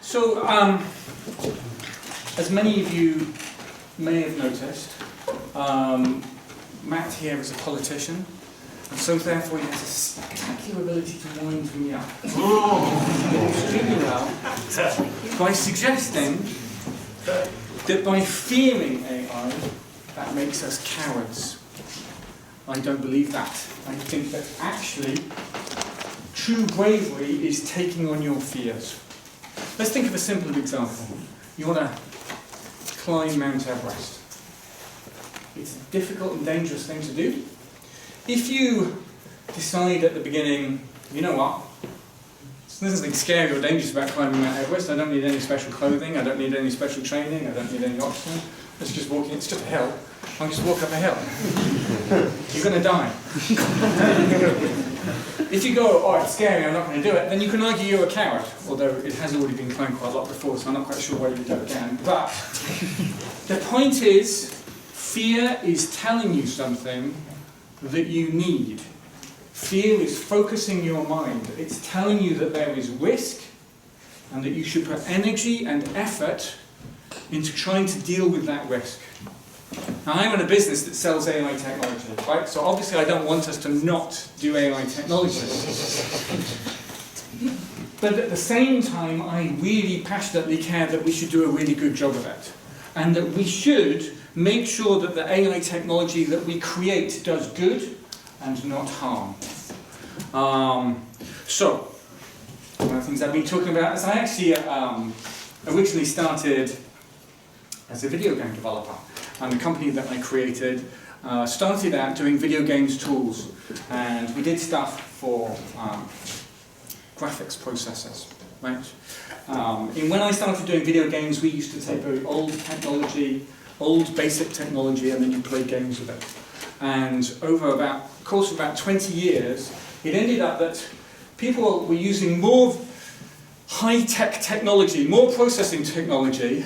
So, as many of you may have noticed, Matt here is a politician, and so therefore he has a spectacular ability to wind me up extremely well by suggesting that by fearing AI, that makes us cowards. I don't believe that. I think that actually true bravery is taking on your fears. Let's think of a simple example. You want to climb Mount Everest. It's a difficult and dangerous thing to do. If you decide at the beginning, you know what, there's nothing scary or dangerous about climbing Mount Everest, I don't need any special clothing, I don't need any special training, I don't need any oxygen, it's just walking, it's just a hill, I'll just walk up a hill. You're going to die. If you go, oh, it's scary, I'm not going to do it, then you can argue you're a coward, although it has already been climbed quite a lot before, so I'm not quite sure why you do it again. But the point is, fear is telling you something that you need. Fear is focusing your mind. It's telling you that there is risk and that you should put energy and effort into trying to deal with that risk. Now, I'm in a business that sells AI technology, right? So obviously I don't want us to not do AI technology. But at the same time, I really passionately care that we should do a really good job of it. And that we should make sure that the AI technology that we create does good and not harm. So, one of the things I've been talking about is I actually originally started as a video game developer. And the company that I created started out doing video games tools. And we did stuff for graphics processors, right? And when I started doing video games, we used to take very old technology, old basic technology, and then you play games with it. And over the course of about 20 years, it ended up that people were using more high-tech technology, more processing technology,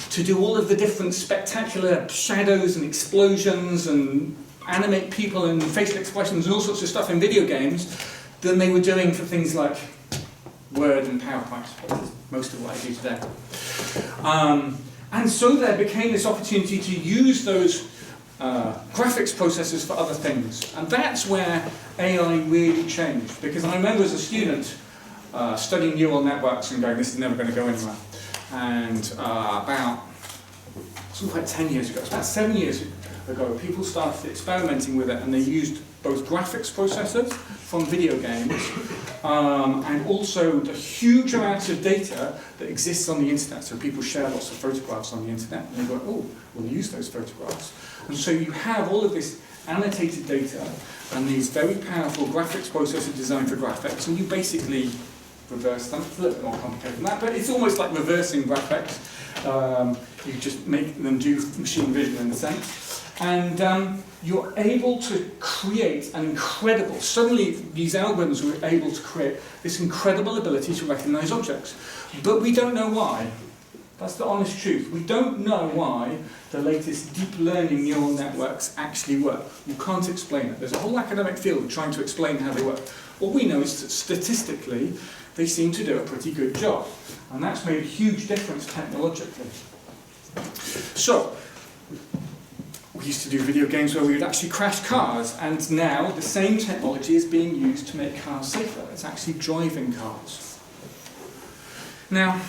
to do all of the different spectacular shadows and explosions and animate people and facial expressions and all sorts of stuff in video games than they were doing for things like Word and PowerPoint, which is most of what I do today. And so there became this opportunity to use those graphics processors for other things. And that's where AI really changed. Because I remember as a student studying neural networks and going, this is never going to go anywhere. And about 10 years ago, about 7 years ago, people started experimenting with it, and they used both graphics processors from video games and also the huge amounts of data that exists on the internet. So people share lots of photographs on the internet, and they go, oh, we'll use those photographs. And so you have all of this annotated data and these very powerful graphics processors designed for graphics, and you basically reverse them. It's a little bit more complicated than that, but it's almost like reversing graphics. You just make them do machine vision in a sense. And you're able to create an incredible, suddenly these algorithms were able to create this incredible ability to recognize objects. But we don't know why. That's the honest truth. We don't know why the latest deep learning neural networks actually work. You can't explain it. There's a whole academic field trying to explain how they work. All we know is that statistically, they seem to do a pretty good job. And that's made a huge difference technologically. So, we used to do video games where we would actually crash cars, and now the same technology is being used to make cars safer. It's actually driving cars. Now,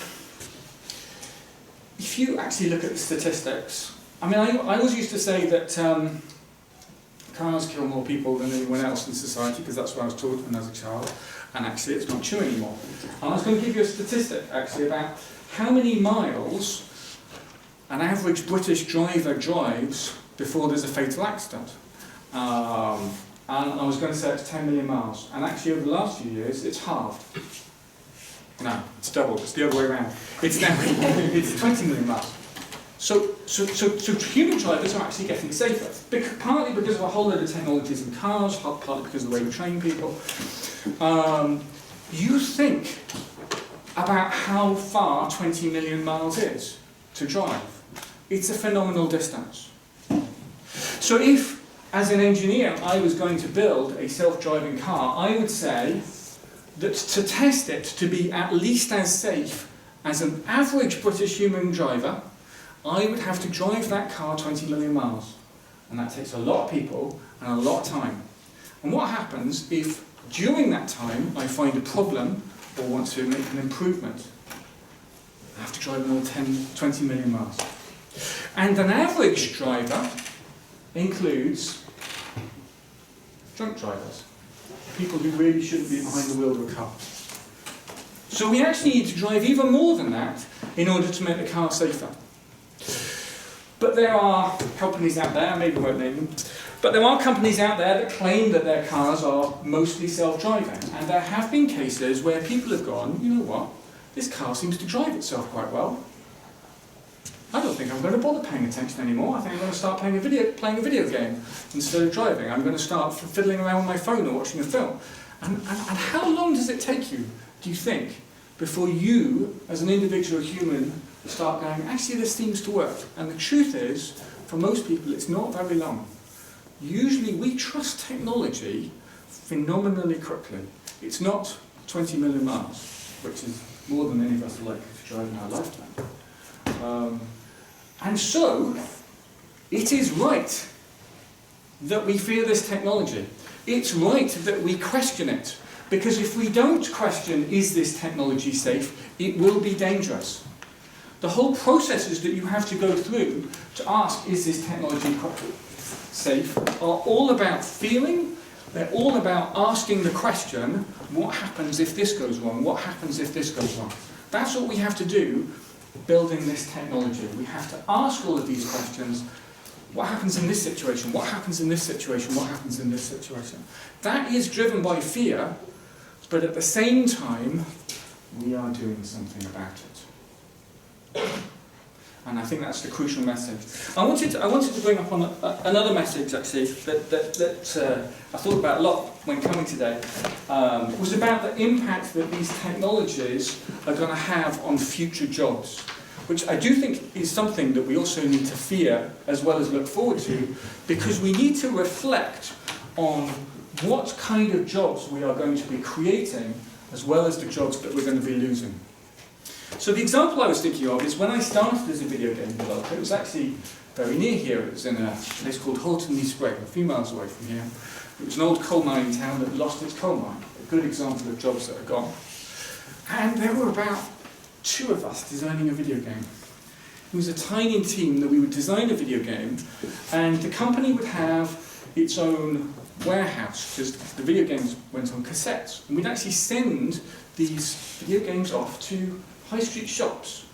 if you actually look at the statistics, I mean, I always used to say that cars kill more people than anyone else in society, because that's what I was taught when I was a child, and actually it's not true anymore. And I was going to give you a statistic, actually, about how many miles an average British driver drives before there's a fatal accident. And I was going to say it's 10 million miles, and actually over the last few years it's halved. No, it's doubled, it's the other way around. It's now, it's 20 million miles. So human drivers are actually getting safer, partly because of a whole load of technologies in cars, partly because of the way we train people. You think about how far 20 million miles is to drive. It's a phenomenal distance. So if, as an engineer, I was going to build a self-driving car, I would say that to test it to be at least as safe as an average British human driver, I would have to drive that car 20 million miles. And that takes a lot of people and a lot of time. And what happens if during that time I find a problem or want to make an improvement? I have to drive another 20 million miles. And an average driver includes drunk drivers, people who really shouldn't be behind the wheel of a car. So we actually need to drive even more than that in order to make the car safer. But there are companies out there, maybe I won't name them, but there are companies out there that claim that their cars are mostly self-driving. And there have been cases where people have gone, you know what, this car seems to drive itself quite well. I don't think I'm going to bother paying attention anymore. I think I'm going to start playing a video game instead of driving. I'm going to start fiddling around with my phone or watching a film. And how long does it take you, do you think, before you, as an individual human, start going, actually this seems to work? And the truth is, for most people, it's not very long. Usually we trust technology phenomenally quickly. It's not 20 million miles, which is more than any of us are likely to drive in our lifetime. And so, it is right that we fear this technology. It's right that we question it. Because if we don't question, is this technology safe, it will be dangerous. The whole processes that you have to go through to ask, is this technology safe, are all about feeling. They're all about asking the question, what happens if this goes wrong? What happens if this goes wrong? That's what we have to do building this technology. We have to ask all of these questions. What happens in this situation? What happens in this situation? What happens in this situation? That is driven by fear, but at the same time, we are doing something about it. And I think that's the crucial message. I wanted to bring up on another message, actually, that I thought about a lot when coming today. It was about the impact that these technologies are going to have on future jobs, which I do think is something that we also need to fear as well as look forward to, because we need to reflect on what kind of jobs we are going to be creating as well as the jobs that we're going to be losing. So the example I was thinking of is when I started as a video game developer. It was actually very near here. It was in a place called Halton-le-Spring, a few miles away from here. It was an old coal mining town that lost its coal mine. A good example of jobs that are gone. And there were about 2 of us designing a video game. It was a tiny team that we would design a video game, and the company would have its own warehouse, because the video games went on cassettes. And we'd actually send these video games off to high street shops.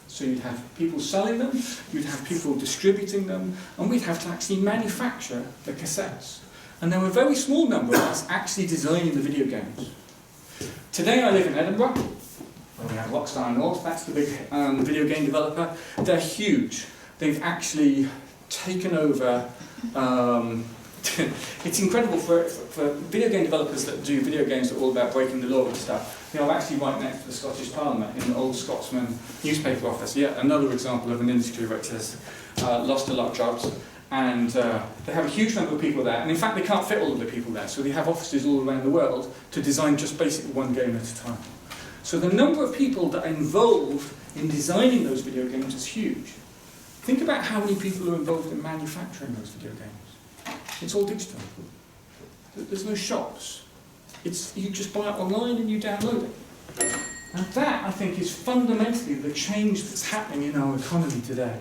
So you'd have people selling them, you'd have people distributing them, and we'd have to actually manufacture the cassettes. And there were a very small number of us actually designing the video games. Today I live in Edinburgh, where we have Rockstar North, that's the big video game developer. They're huge. They've actually taken over. It's incredible for video game developers that do video games that are all about breaking the law and stuff. You know, I'm actually right next to the Scottish Parliament in the old Scotsman newspaper office. Yet another example of an industry which has lost a lot of jobs. And they have a huge number of people there. And in fact, they can't fit all of the people there. So they have offices all around the world to design just basically one game at a time. So the number of people that are involved in designing those video games is huge. Think about how many people are involved in manufacturing those video games. It's all digital. There's no shops. You just buy it online and you download it. And that, I think, is fundamentally the change that's happening in our economy today.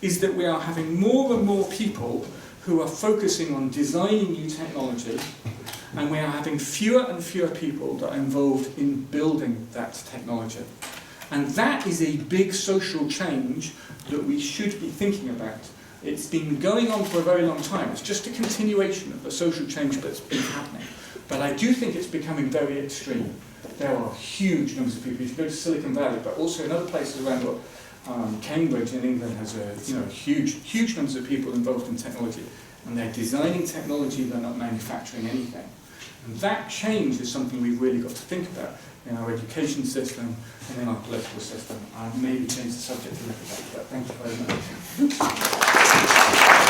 Is that we are having more and more people who are focusing on designing new technology, and we are having fewer and fewer people that are involved in building that technology. And that is a big social change that we should be thinking about. It's been going on for a very long time. It's just a continuation of the social change that's been happening. But I do think it's becoming very extreme. There are huge numbers of people. You should go to Silicon Valley, but also in other places around the world. Cambridge in England has huge numbers of people involved in technology. And they're designing technology, they're not manufacturing anything. And that change is something we've really got to think about in our education system and in our political system. I've maybe changed the subject a little bit, but thank you very much.